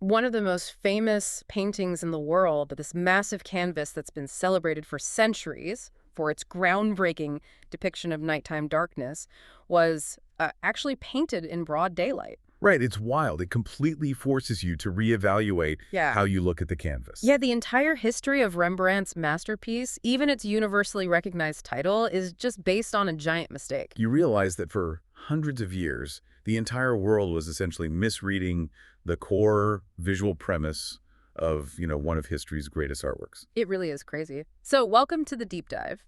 One of the most famous paintings in the world, this massive canvas that's been celebrated for centuries for its groundbreaking depiction of nighttime darkness, was actually painted in broad daylight. Right, it's wild. It completely forces you to reevaluate Yeah. how you look at the canvas. Yeah, the entire history of Rembrandt's masterpiece, even its universally recognized title, is just based on a giant mistake. You realize that for hundreds of years, the entire world was essentially misreading the core visual premise of, one of history's greatest artworks. It really is crazy. So welcome to the deep dive.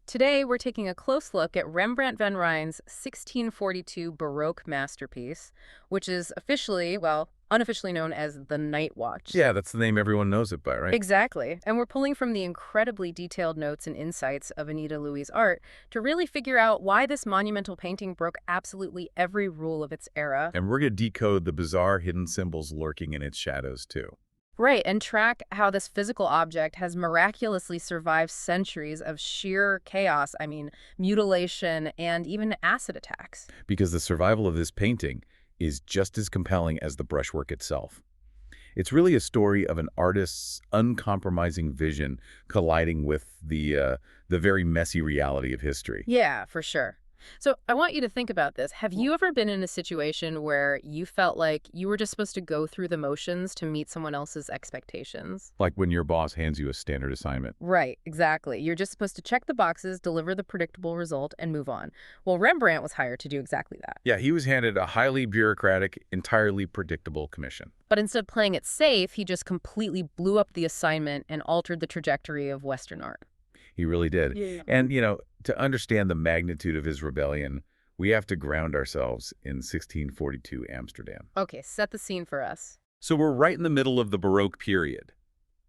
Today, we're taking a close look at Rembrandt van Rijn's 1642 Baroque masterpiece, which is officially, well, unofficially known as the Night Watch. Yeah, that's the name everyone knows it by, right? Exactly. And we're pulling from the incredibly detailed notes and insights of Anita Louis's art to really figure out why this monumental painting broke absolutely every rule of its era. And we're going to decode the bizarre hidden symbols lurking in its shadows, too. Right, and track how this physical object has miraculously survived centuries of sheer chaos, mutilation, and even acid attacks. Because the survival of this painting is just as compelling as the brushwork itself. It's really a story of an artist's uncompromising vision colliding with the very messy reality of history. Yeah, for sure. So I want you to think about this. Have you ever been in a situation where you felt like you were just supposed to go through the motions to meet someone else's expectations? Like when your boss hands you a standard assignment. Right, exactly. You're just supposed to check the boxes, deliver the predictable result, and move on. Well, Rembrandt was hired to do exactly that. Yeah, he was handed a highly bureaucratic, entirely predictable commission. But instead of playing it safe, he just completely blew up the assignment and altered the trajectory of Western art. He really did. Yeah. And, to understand the magnitude of his rebellion, we have to ground ourselves in 1642 Amsterdam. Okay, set the scene for us. So we're right in the middle of the Baroque period.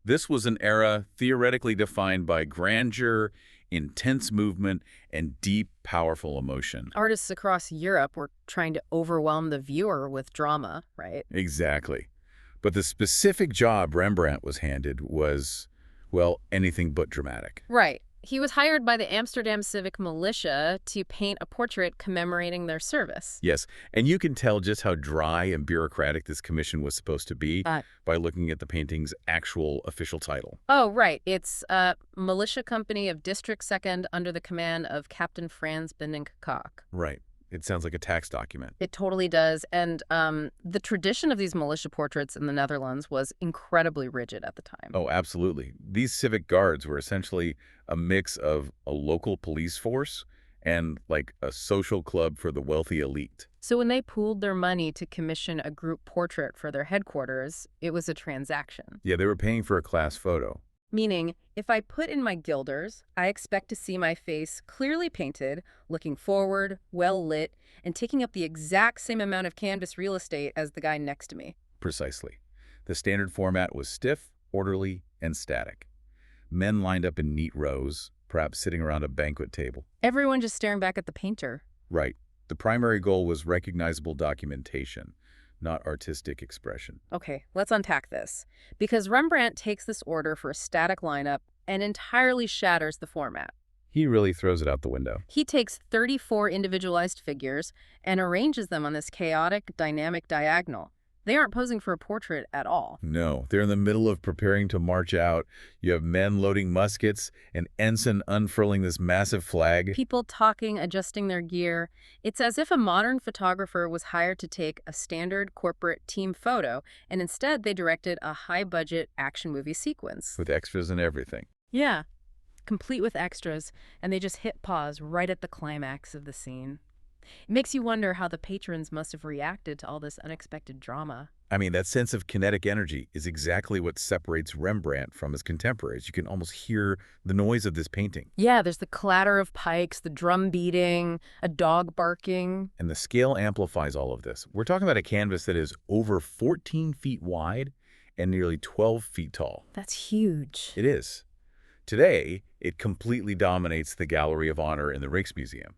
This was an era theoretically defined by grandeur, intense movement, and deep, powerful emotion. Artists across Europe were trying to overwhelm the viewer with drama, right? Exactly. But the specific job Rembrandt was handed was, well, anything but dramatic. Right. He was hired by the Amsterdam civic militia to paint a portrait commemorating their service. Yes, and you can tell just how dry and bureaucratic this commission was supposed to be by looking at the painting's actual official title. Oh, right. It's a militia company of District 2nd under the command of Captain Frans Benink. Right. It sounds like a tax document. It totally does. And the tradition of these militia portraits in the Netherlands was incredibly rigid at the time. Oh, absolutely. These civic guards were essentially a mix of a local police force and like a social club for the wealthy elite. So when they pooled their money to commission a group portrait for their headquarters, it was a transaction. Yeah, they were paying for a class photo. Meaning, if I put in my guilders, I expect to see my face clearly painted, looking forward, well lit, and taking up the exact same amount of canvas real estate as the guy next to me. Precisely. The standard format was stiff, orderly, and static. Men lined up in neat rows, perhaps sitting around a banquet table. Everyone just staring back at the painter. Right. The primary goal was recognizable documentation, not artistic expression. Okay, let's unpack this. Because Rembrandt takes this order for a static lineup and entirely shatters the format. He really throws it out the window. He takes 34 individualized figures and arranges them on this chaotic, dynamic diagonal. They aren't posing for a portrait at all. No, they're in the middle of preparing to march out. You have men loading muskets, an ensign unfurling this massive flag. People talking, adjusting their gear. It's as if a modern photographer was hired to take a standard corporate team photo, and instead they directed a high-budget action movie sequence. With extras and everything. Yeah, complete with extras, and they just hit pause right at the climax of the scene. It makes you wonder how the patrons must have reacted to all this unexpected drama. I mean, that sense of kinetic energy is exactly what separates Rembrandt from his contemporaries. You can almost hear the noise of this painting. Yeah, there's the clatter of pikes, the drum beating, a dog barking. And the scale amplifies all of this. We're talking about a canvas that is over 14 feet wide and nearly 12 feet tall. That's huge. It is. Today, it completely dominates the Gallery of Honor in the Rijksmuseum.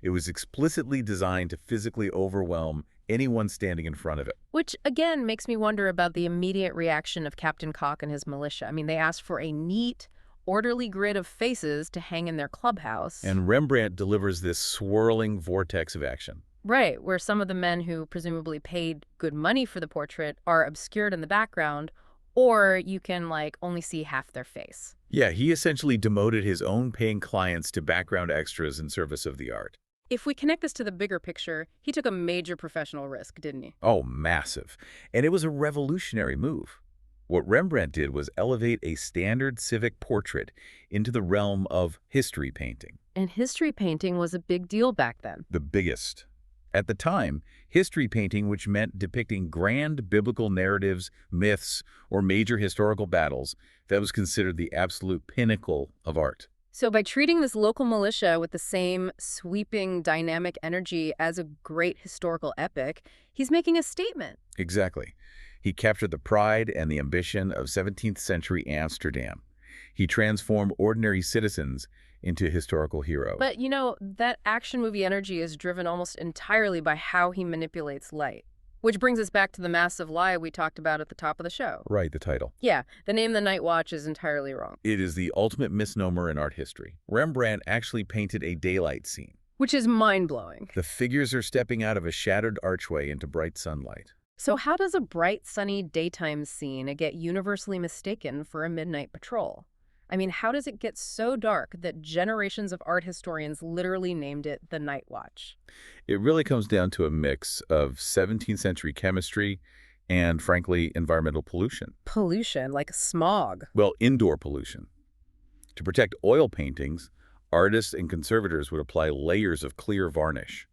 It was explicitly designed to physically overwhelm anyone standing in front of it. Which, again, makes me wonder about the immediate reaction of Captain Koch and his militia. I mean, they asked for a neat, orderly grid of faces to hang in their clubhouse. And Rembrandt delivers this swirling vortex of action. Right, where some of the men who presumably paid good money for the portrait are obscured in the background, or you can, like, only see half their face. Yeah, he essentially demoted his own paying clients to background extras in service of the art. If we connect this to the bigger picture, he took a major professional risk, didn't he? Oh, massive. And it was a revolutionary move. What Rembrandt did was elevate a standard civic portrait into the realm of history painting, And history painting was a big deal back then. the biggest. At the time, history painting, which meant depicting grand biblical narratives, myths, or major historical battles, that was considered the absolute pinnacle of art. So by treating this local militia with the same sweeping, dynamic energy as a great historical epic, he's making a statement. Exactly. He captured the pride and the ambition of 17th century Amsterdam. He transformed ordinary citizens into historical heroes. But, you know, that action movie energy is driven almost entirely by how he manipulates light. Which brings us back to the massive lie we talked about at the top of the show. Right, the title. Yeah, the name The Night Watch is entirely wrong. It is the ultimate misnomer in art history. Rembrandt actually painted a daylight scene. Which is mind-blowing. The figures are stepping out of a shattered archway into bright sunlight. So how does a bright, sunny daytime scene get universally mistaken for a midnight patrol? I mean, how does it get so dark that generations of art historians literally named it the Night Watch? It really comes down to a mix of 17th century chemistry and, frankly, environmental pollution. Pollution, like smog. Well, indoor pollution. To protect oil paintings, artists and conservators would apply layers of clear varnish.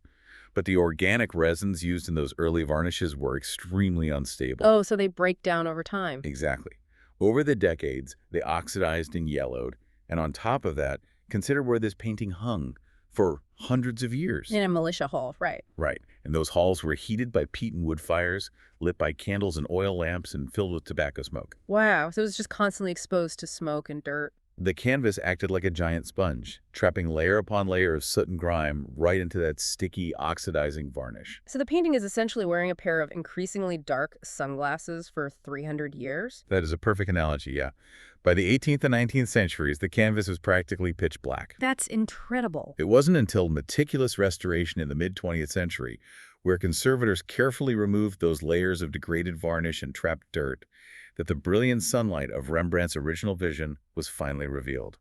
But the organic resins used in those early varnishes were extremely unstable. Oh, so they break down over time. Exactly. Over the decades, they oxidized and yellowed, and on top of that, consider where this painting hung for hundreds of years. In a militia hall, right. Right, and those halls were heated by peat and wood fires, lit by candles and oil lamps, and filled with tobacco smoke. Wow, so it was just constantly exposed to smoke and dirt. The canvas acted like a giant sponge, trapping layer upon layer of soot and grime right into that sticky, oxidizing varnish. So the painting is essentially wearing a pair of increasingly dark sunglasses for 300 years? That is a perfect analogy, yeah. By the 18th and 19th centuries, the canvas was practically pitch black. That's incredible. It wasn't until meticulous restoration in the mid-20th century, where conservators carefully removed those layers of degraded varnish and trapped dirt, that the brilliant sunlight of Rembrandt's original vision was finally revealed.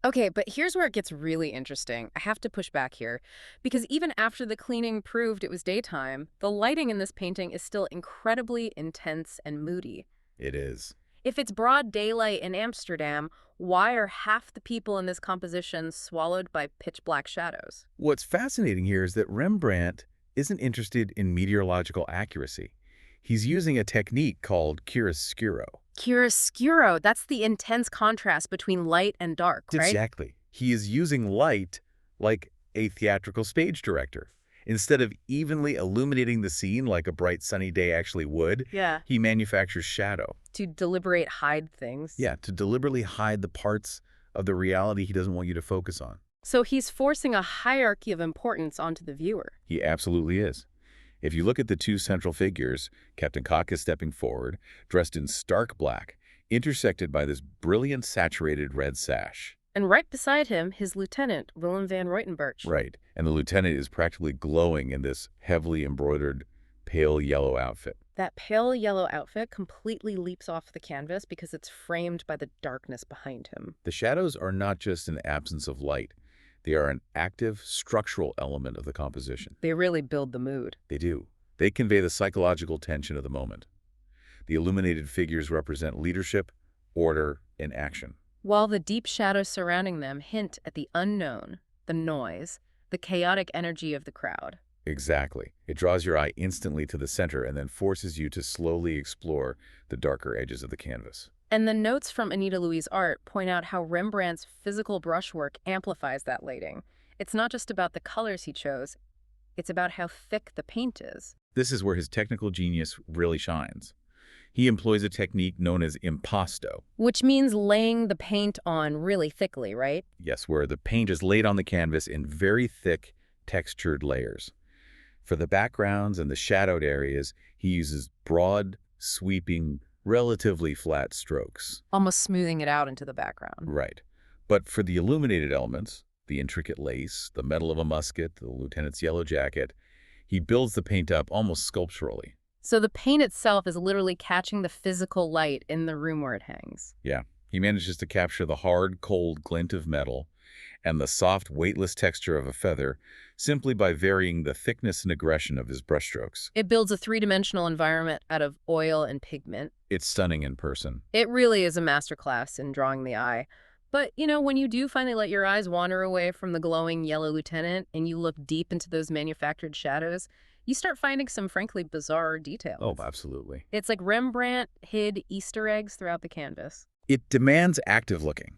Okay, but here's where it gets really interesting. I have to push back here, because even after the cleaning proved it was daytime, the lighting in this painting is still incredibly intense and moody. It is. If it's broad daylight in Amsterdam, why are half the people in this composition swallowed by pitch black shadows? What's fascinating here is that Rembrandt isn't interested in meteorological accuracy. He's using a technique called chiaroscuro. Chiaroscuro, that's the intense contrast between light and dark, right? Exactly. He is using light like a theatrical stage director. Instead of evenly illuminating the scene like a bright sunny day actually would, Yeah. he manufactures shadow. To deliberate hide things. Yeah, to deliberately hide the parts of the reality he doesn't want you to focus on. So he's forcing a hierarchy of importance onto the viewer. He absolutely is. If you look at the two central figures, Captain Cock is stepping forward, dressed in stark black, intersected by this brilliant saturated red sash. And right beside him, his lieutenant, Willem van Ruytenberg. Right, and the lieutenant is practically glowing in this heavily embroidered pale yellow outfit. That pale yellow outfit completely leaps off the canvas because it's framed by the darkness behind him. The shadows are not just an absence of light. They are an active, structural element of the composition. They really build the mood. They do. They convey the psychological tension of the moment. The illuminated figures represent leadership, order, and action. While the deep shadows surrounding them hint at the unknown, the noise, the chaotic energy of the crowd. Exactly. It draws your eye instantly to the center and then forces you to slowly explore the darker edges of the canvas. And the notes from Anita Louise' art point out how Rembrandt's physical brushwork amplifies that lighting. It's not just about the colors he chose, it's about how thick the paint is. This is where his technical genius really shines. He employs a technique known as impasto. Which means laying the paint on really thickly, right? Yes, where the paint is laid on the canvas in very thick, textured layers. For the backgrounds and the shadowed areas, he uses broad, sweeping, relatively flat strokes. Almost smoothing it out into the background. Right. But for the illuminated elements, the intricate lace, the metal of a musket, the lieutenant's yellow jacket, He builds the paint up almost sculpturally. So the paint itself is literally catching the physical light in the room where it hangs. Yeah, he manages to capture the hard, cold glint of metal and the soft, weightless texture of a feather simply by varying the thickness and aggression of his brushstrokes. It builds a three-dimensional environment out of oil and pigment. It's stunning in person. It really is a masterclass in drawing the eye. But, when you do finally let your eyes wander away from the glowing yellow lieutenant and you look deep into those manufactured shadows, you start finding some frankly bizarre details. Oh, absolutely. It's like Rembrandt hid Easter eggs throughout the canvas. It demands active looking.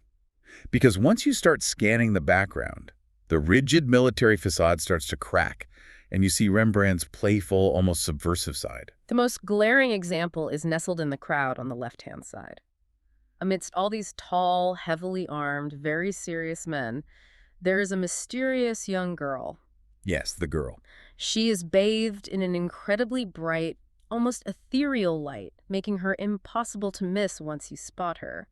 Because once you start scanning the background, the rigid military facade starts to crack, and you see Rembrandt's playful, almost subversive side. The most glaring example is nestled in the crowd on the left-hand side. Amidst all these tall, heavily armed, very serious men, there is a mysterious young girl. Yes, the girl. She is bathed in an incredibly bright, almost ethereal light, making her impossible to miss once you spot her.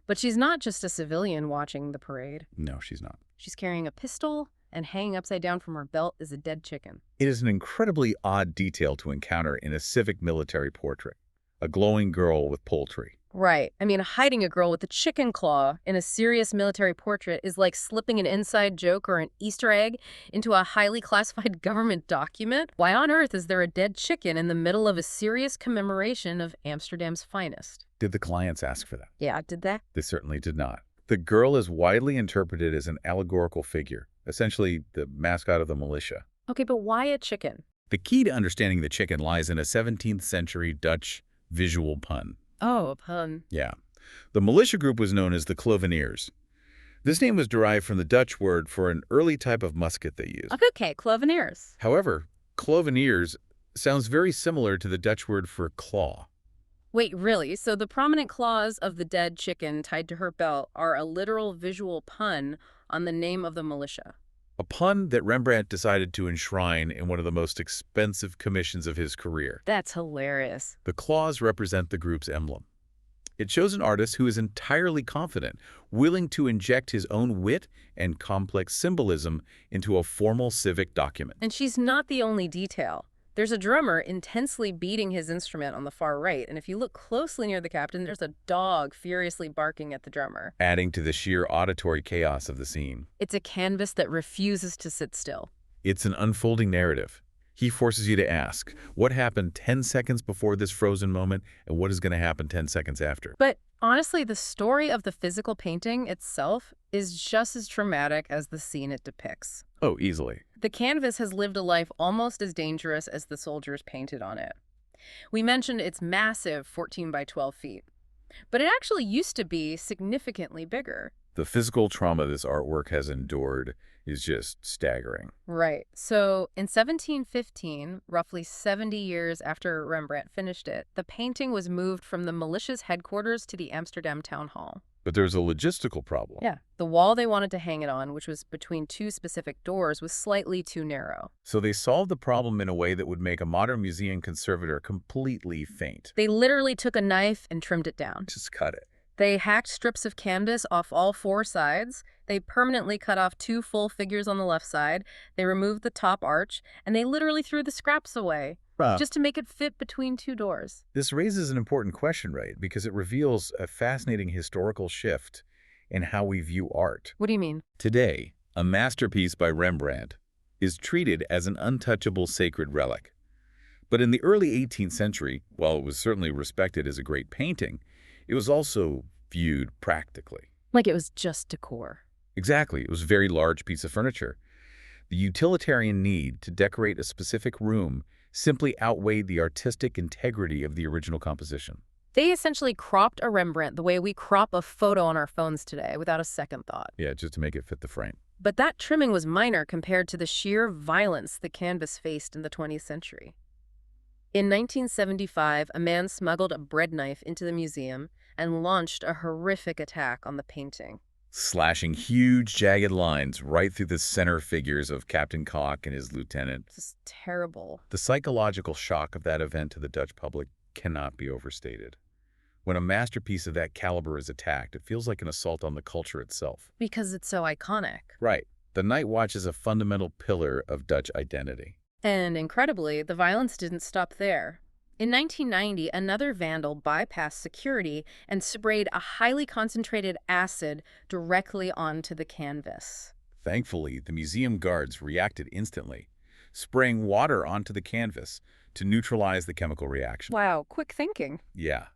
But she's not just a civilian watching the parade. No, she's not. She's carrying a pistol, and hanging upside down from her belt is a dead chicken. It is an incredibly odd detail to encounter in a civic military portrait. A glowing girl with poultry. Right. Hiding a girl with a chicken claw in a serious military portrait is like slipping an inside joke or an Easter egg into a highly classified government document. Why on earth is there a dead chicken in the middle of a serious commemoration of Amsterdam's finest? Did the clients ask for that? Yeah, did they? They certainly did not. The girl is widely interpreted as an allegorical figure, essentially the mascot of the militia. Okay, but why a chicken? The key to understanding the chicken lies in a 17th century Dutch visual pun. Oh, a pun. Yeah. The militia group was known as the Cloveniers. This name was derived from the Dutch word for an early type of musket they used. Okay, Cloveniers. However, Cloveniers sounds very similar to the Dutch word for claw. Wait, really? So the prominent claws of the dead chicken tied to her belt are a literal visual pun on the name of the militia? A pun that Rembrandt decided to enshrine in one of the most expensive commissions of his career. That's hilarious. The claws represent the group's emblem. It shows an artist who is entirely confident, willing to inject his own wit and complex symbolism into a formal civic document. And she's not the only detail. There's a drummer intensely beating his instrument on the far right, and if you look closely near the captain, there's a dog furiously barking at the drummer, Adding to the sheer auditory chaos of the scene. It's a canvas that refuses to sit still. It's an unfolding narrative. He forces you to ask, what happened 10 seconds before this frozen moment, and what is going to happen 10 seconds after? But honestly, the story of the physical painting itself is just as traumatic as the scene it depicts. Oh, easily. The canvas has lived a life almost as dangerous as the soldiers painted on it. We mentioned its massive 14 by 12 feet, but it actually used to be significantly bigger. The physical trauma this artwork has endured is just staggering. Right. So in 1715, roughly 70 years after Rembrandt finished it, the painting was moved from the militia's headquarters to the Amsterdam town hall. But there's a logistical problem. Yeah. The wall they wanted to hang it on, which was between two specific doors, was slightly too narrow. So they solved the problem in a way that would make a modern museum conservator completely faint. They literally took a knife and trimmed it down. Just cut it. They hacked strips of canvas off all four sides. They permanently cut off two full figures on the left side. They removed the top arch, and they literally threw the scraps away just to make it fit between two doors. This raises an important question, right? Because it reveals a fascinating historical shift in how we view art. What do you mean? Today, a masterpiece by Rembrandt is treated as an untouchable sacred relic. But in the early 18th century, while it was certainly respected as a great painting, it was also viewed practically. Like it was just decor. Exactly. It was a very large piece of furniture. The utilitarian need to decorate a specific room simply outweighed the artistic integrity of the original composition. They essentially cropped a Rembrandt the way we crop a photo on our phones today without a second thought. Yeah, just to make it fit the frame. But that trimming was minor compared to the sheer violence the canvas faced in the 20th century. In 1975, a man smuggled a bread knife into the museum and launched a horrific attack on the painting. Slashing huge, jagged lines right through the center figures of Captain Koch and his lieutenant. This is terrible. The psychological shock of that event to the Dutch public cannot be overstated. When a masterpiece of that caliber is attacked, it feels like an assault on the culture itself. Because it's so iconic. Right. The Night Watch is a fundamental pillar of Dutch identity. And incredibly, the violence didn't stop there. In 1990, another vandal bypassed security and sprayed a highly concentrated acid directly onto the canvas. Thankfully, the museum guards reacted instantly, spraying water onto the canvas to neutralize the chemical reaction. Wow, quick thinking. Yeah.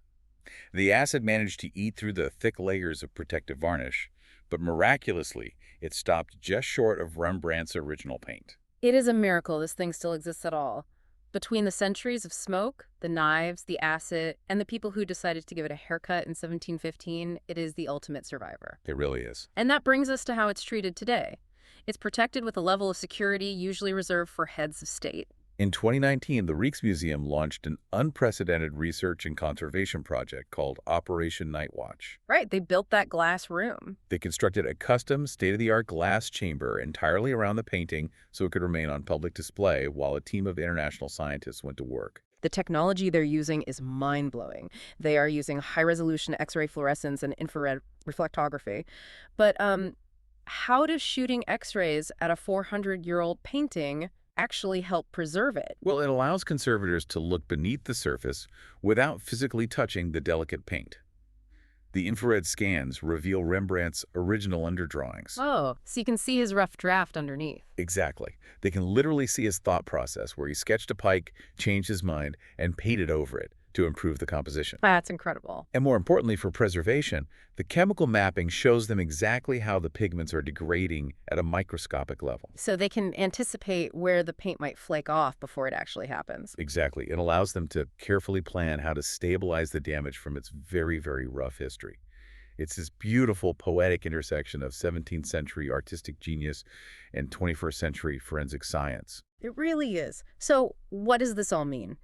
The acid managed to eat through the thick layers of protective varnish, but miraculously, it stopped just short of Rembrandt's original paint. It is a miracle this thing still exists at all. Between the centuries of smoke, the knives, the acid, and the people who decided to give it a haircut in 1715, it is the ultimate survivor. It really is. And that brings us to how it's treated today. It's protected with a level of security usually reserved for heads of state. In 2019, the Rijksmuseum launched an unprecedented research and conservation project called Operation Night Watch. Right, they built that glass room. They constructed a custom, state-of-the-art glass chamber entirely around the painting so it could remain on public display while a team of international scientists went to work. The technology they're using is mind-blowing. They are using high-resolution X-ray fluorescence and infrared reflectography. But how does shooting X-rays at a 400-year-old painting actually help preserve it? Well, it allows conservators to look beneath the surface without physically touching the delicate paint. The infrared scans reveal Rembrandt's original underdrawings. Oh, so you can see his rough draft underneath. Exactly. They can literally see his thought process where he sketched a pike, changed his mind, and painted over it to improve the composition. That's incredible. And more importantly for preservation, the chemical mapping shows them exactly how the pigments are degrading at a microscopic level. So they can anticipate where the paint might flake off before it actually happens. Exactly. It allows them to carefully plan how to stabilize the damage from its very, very rough history. It's this beautiful, poetic intersection of 17th century artistic genius and 21st century forensic science. It really is. So what does this all mean?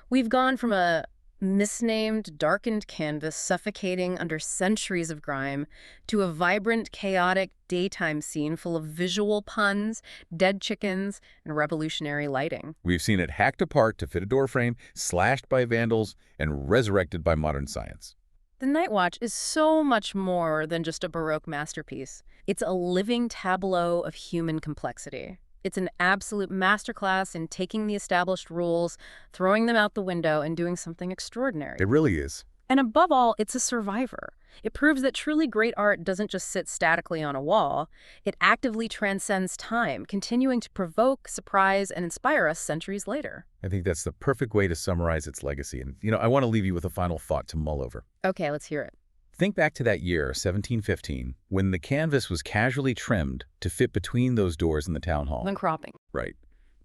We've gone from a misnamed, darkened canvas suffocating under centuries of grime to a vibrant, chaotic daytime scene full of visual puns, dead chickens, and revolutionary lighting. We've seen it hacked apart to fit a doorframe, slashed by vandals, and resurrected by modern science. The Night Watch is so much more than just a Baroque masterpiece. It's a living tableau of human complexity. It's an absolute masterclass in taking the established rules, throwing them out the window, and doing something extraordinary. It really is. And above all, it's a survivor. It proves that truly great art doesn't just sit statically on a wall. It actively transcends time, continuing to provoke, surprise, and inspire us centuries later. I think that's the perfect way to summarize its legacy. And, I want to leave you with a final thought to mull over. Okay, let's hear it. Think back to that year, 1715, when the canvas was casually trimmed to fit between those doors in the town hall. When cropping. Right.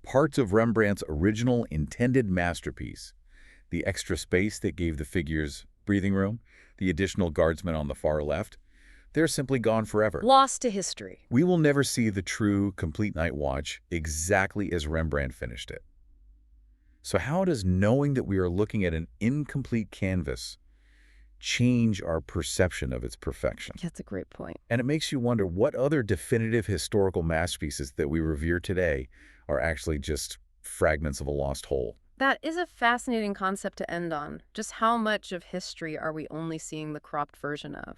Parts of Rembrandt's original intended masterpiece, the extra space that gave the figures breathing room, the additional guardsmen on the far left, they're simply gone forever. Lost to history. We will never see the true, complete Night Watch exactly as Rembrandt finished it. So how does knowing that we are looking at an incomplete canvas change our perception of its perfection? That's a great point. And it makes you wonder what other definitive historical masterpieces that we revere today are actually just fragments of a lost whole. That is a fascinating concept to end on. Just how much of history are we only seeing the cropped version of?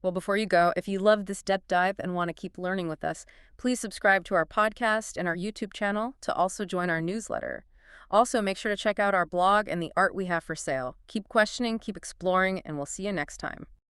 Well, before you go, if you loved this depth dive and want to keep learning with us, please subscribe to our podcast and our YouTube channel to also join our newsletter. Also, make sure to check out our blog and the art we have for sale. Keep questioning, keep exploring, and we'll see you next time.